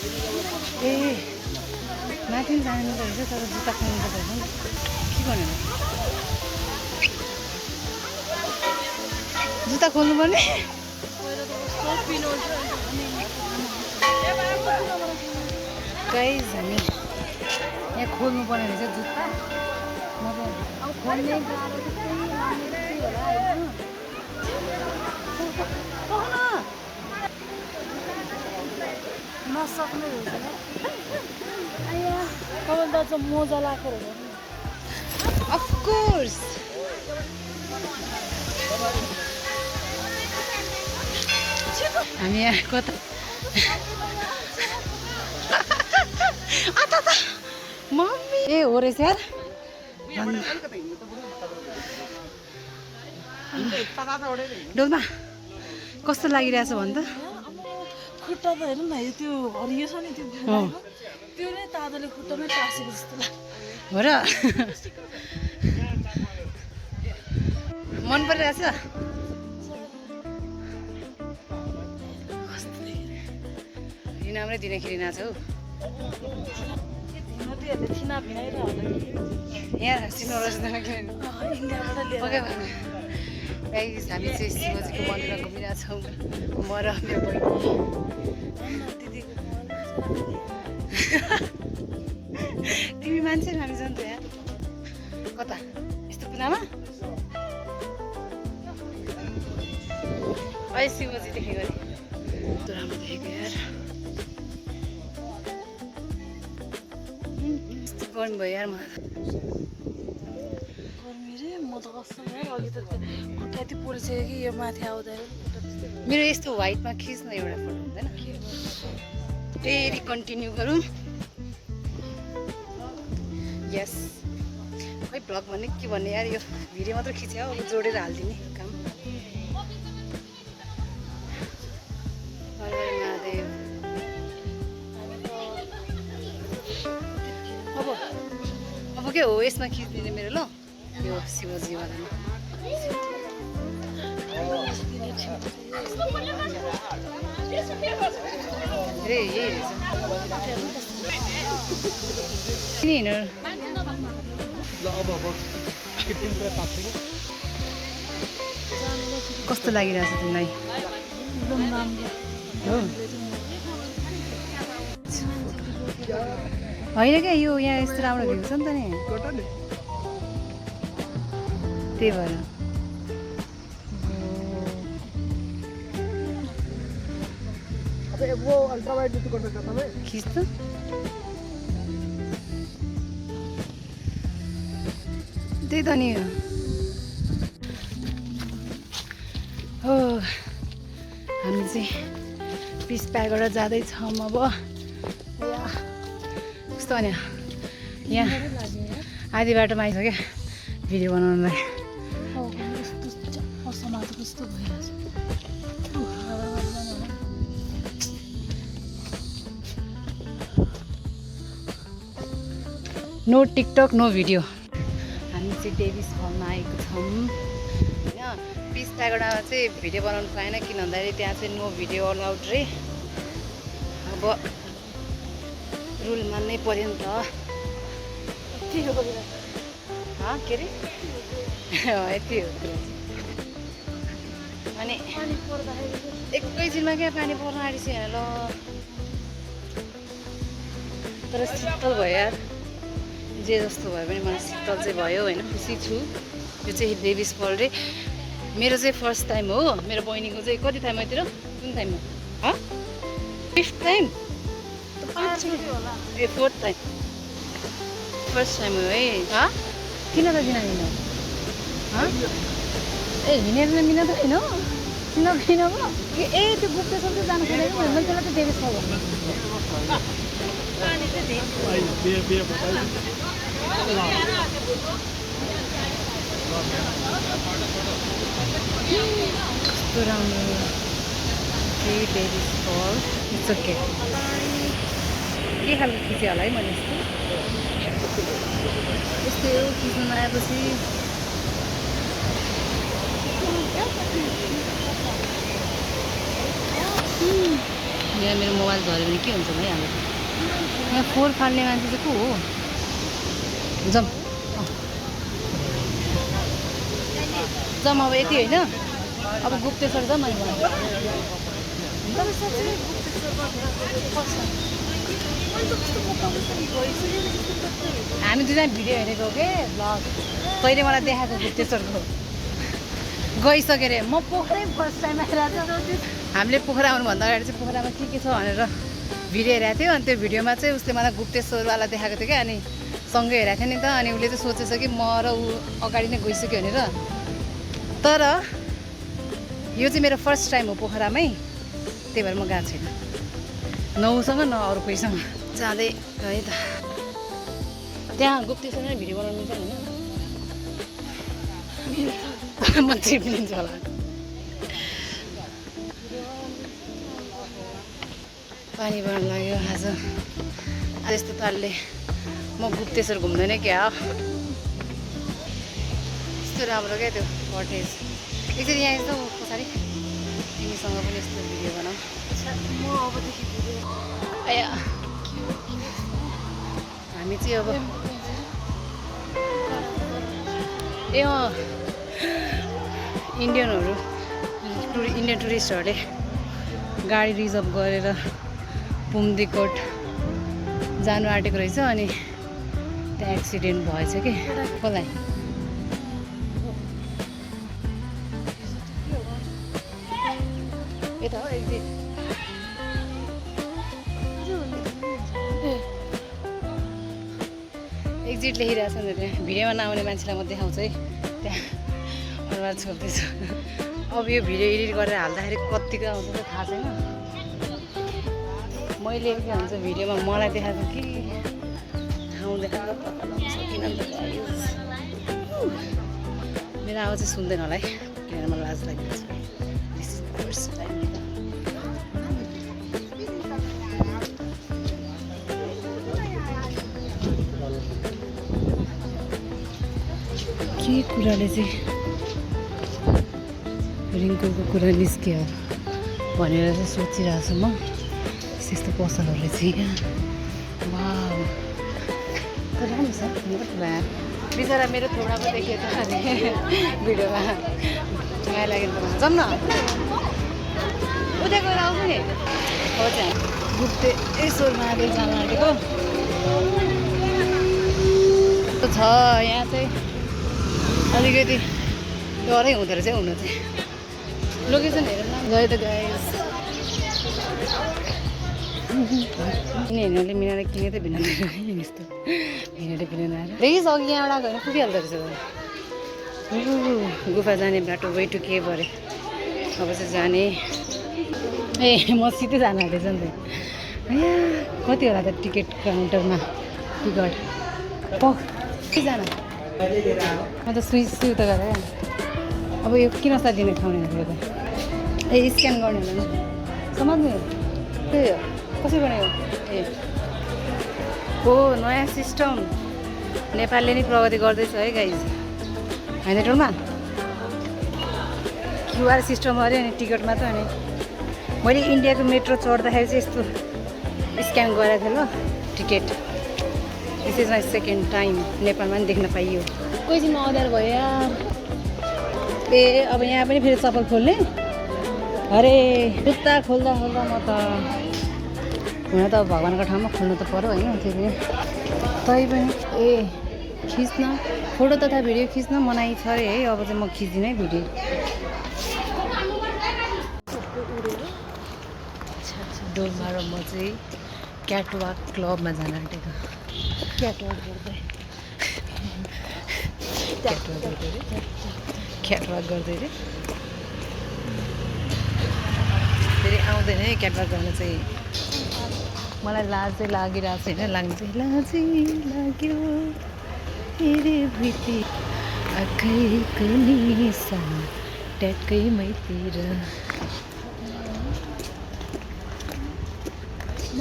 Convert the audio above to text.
ए माथि जानु रहेछ तर जुत्ता खोल्नु पर्छ नि के गर्नु जुत्ता खोल्नु पर्ने गाइस हामी यहाँ खोल्नु पर्ने रहेछ जुत्ता अब खोल्ने नसक्ने हुन्छ तपाईँले त मोजा लगाएको रहेछ अफकोर्स हामी यहाँ कता मम्मी ए हो रहेछ यार डोलमा कस्तो लागिरहेछ भन् त खुट्टा त हेर्नु न यो त्यो हरियो छ नि त्यो त्यो नै तातोले खुट्टामै टाँसेको जस्तो लाग्छ हो र मन परिरहेछ रिनामले दिनखेरि नाच्छौ थिना भिनाइरहँदा यहाँ सिनो रस्तामा किन इन्डियाबाट लिएर गाइस हामी चाहिँ शिवजीको मन्दिरमा घुमिरहेछौँ म र मेरो बहिनी तिमी मान्छे हामी जान्छ यहाँ कता यस्तो कुरामा अहिले शिवजी देखेको अरे यस्तो राम्रो देखेको यार यस्तो गर्नु भयो यार मलाई गर्मी रे म त कस्तो अघि त खुट्टा यति पोलिसक्यो कि यो माथि आउँदा मेरो यस्तो व्हाइटमा खिच्न एउटा फोटो हुँदैन फेरि कन्टिन्यू गरौँ यस खै भ्लग भन्ने के भन्ने यार यो भिडियो मात्र खिच्यो अब जोडेर हालिदिने काम महादेव अब के हो यसमा खिचिदिने मेरो ल यो शिवजीवालामा रे यही रहेछ कस्तो लागिरहेछ तिमीलाई होइन क्या यो यहाँ यस्तो राम्रो भ्यू छ नि त नि त्यही भएर खिच त त्यही त नि हो हामी चाहिँ पिस प्याकबाट जाँदैछौँ अब कस्तो भने यहाँ आधी बाटोमा आइसक्यो भिडियो बनाउनलाई नो टिकटक नो भिडियो हामी चाहिँ डेभिस हलमा आएको छौँ होइन पिस प्यागोडामा चाहिँ भिडियो बनाउनु पाएन किन भन्दाखेरि त्यहाँ चाहिँ नो भिडियो अलाउड रे अब रुल मान्नै पर्यो नि त के अरे यति हो अनि एकैछिनमा क्या पानी पर्न आँटिसक्यो ल तर शीतल भयो यार जे जस्तो भयो भने मलाई शीतल चाहिँ भयो होइन खुसी छु यो चाहिँ डेभिस फल रे मेरो चाहिँ फर्स्ट टाइम हो मेरो बहिनीको चाहिँ कति टाइम यतिर कुन टाइममा फिफ्थ टाइम ए फोर्थ टाइम फर्स्ट टाइम हो है किन त किन हिँड ए हिँडेर मिना त होइन किन किन ए त्यो बुक्दै सक्दै जानु खोजेको मैले त्यसलाई चाहिँ डेभिस फल भन्नु कस्तो राम्रो डेभिस फल इट्स ओके के खालको खिचेँ होला है मैले यस्तो हो खिच्नु नआएपछि यहाँ मेरो मोबाइल झऱ्यो भने के हुन्छ भइहाल्यो। यहाँ फोहोर फाल्ने मान्छे चाहिँ को हो? जाउँ जाउँ अब यति होइन, अब गुप्तेश्वर जाउँ अनि बनाउँ। हामी दुईजना भिडियो हेरेको के भ्लग, तैँले मलाई देखाएको गुप्तेश्वरको। गइसकेर म पोखरै फर्स्ट टाइम आइरहेको छु। हामीले पोखरा आउनुभन्दा अगाडि चाहिँ पोखरामा के छ भनेर भिडियो हेरेको थियो, अनि त्यो भिडियोमा चाहिँ उसले मलाई गुप्तेश्वरवाला देखाएको थियो क्या, अनि सँगै हेरेको थियो नि त। अनि उसले चाहिँ सोचेछ कि म र ऊ अगाडि नै गइसक्यो भनेर, तर यो चाहिँ मेरो फर्स्ट टाइम हो पोखरामै, त्यही भएर म गएको छैन, न उसँग न अरू कोहीसँग। जाँदै है त, त्यहाँ गुप्तेश्वरमा भिडियो बनाउनु हुन्छ होइन, म ट्रिप लिन्छु होला। पानी पर्न लाग्यो आज यस्तो तालले म गुप्तेश्वर घुम्दैन क्या, यस्तो राम्रो क्या त्यो कटेज। एकचोटि यहाँ यस्तो पछाडि तिमीसँग पनि यस्तो भिडियो बनाऊ। म अबदेखि भिडियो आया हामी चाहिँ अब इन्डियन टुरिस्टहरूले गाडी रिजर्भ गरेर पुम्दीकोट जानु आँटेको रहेछ, अनि त्यहाँ एक्सिडेन्ट भएछ कि कसलाई। यता हो एक्जिट, एक्जिट लेखिरहेको छ नि त्यहाँ। भिडियोमा नआउने मान्छेलाई म देखाउँछु है, त्यहाँ अनुहार छोप्दैछु। अब यो भिडियो एडिट गरेर हाल्दाखेरि कतिको आउँछ त थाहा छैन। मैले के भन्छ भिडियोमा मलाई देखाएको कि ठाउँ देखाएको पत्ता लगाउन सकिनँ नि त। मेरो आवाज चाहिँ सुन्दैन होला है, किनभने मलाई लाज लागिरहेको छ। This is the first time. के कुराले चाहिँ रिङ्कुको कुरा निस्क्यो भनेर चाहिँ सोचिरहेको छु म। यस्तो पसलहरू रहेछ यहाँ, वाउ राम्रो छ। बिचरा मेरो थोडाको देखेँ त अरे भिडियोमा, माया लाग्यो नि त। जाउँ न, उता गएर आउँछु नि। हो चाहिँ गुप्तेश्वर महादेव जानु आँटेको छ यहाँ चाहिँ। अलिकति डरै हुँदो रहेछ हुनु चाहिँ। लोकेसन हेरेर गयो त गाइस। हिँड्नेहरूले मिलाएर किने त भिन्न यस्तो हिँडेर किनेर आएर देखिस् अघि यहाँबाट गएर पुगिहाल्दो रहेछ। गुफा जाने बाटो वे टु केभ अरे। अब चाहिँ जाने ए म सिधै जानु आँटेछ नि त। कति होला त टिकट काउन्टरमा टिकट जान म त सुई त गरेँ। अब यो किन सादिने खाउने भनेर त ए स्क्यान गर्ने होला नि समात्ने त्यही हो। कसरी बनायो ए हो नयाँ सिस्टम नेपालले नै प्रगति गर्दैछ है गाइज। होइन टोलमा क्युआर सिस्टम अरे अनि टिकटमा त। अनि मैले इन्डियाको मेट्रो चढ्दाखेरि चाहिँ यस्तो स्क्यान गरेको थिएँ ल ticket. This is my second time. नेपालमा पनि देख्न पाइयो। कोही चाहिँ अँध्यारो भयो यार। ए अब यहाँ पनि फेरि चप्पल खोल्ने अरे जुत्ता खोल्दा खोल्दा म त हुन त भगवान्को ठाउँमा खोल्नु त पऱ्यो होइन। त्यो पनि तै पनि ए खिच्न फोटो तथा भिडियो खिच्न मनाइ छ अरे है। अब चाहिँ म खिच्दिनँ है भिडियो। डोलमा र म चाहिँ क्याटवाक क्लबमा जान आँटेको। क्याटवाक गर्दै रे फेरि आउँदैन है क्याटवाक गर्न चाहिँ। मलाई लाज चाहिँ लागिरहेको छैन, लाग्नु चाहिँ लाजै लाग्यो फेरि बिति आँखैको निसा ट्याक्कै मैतिर। म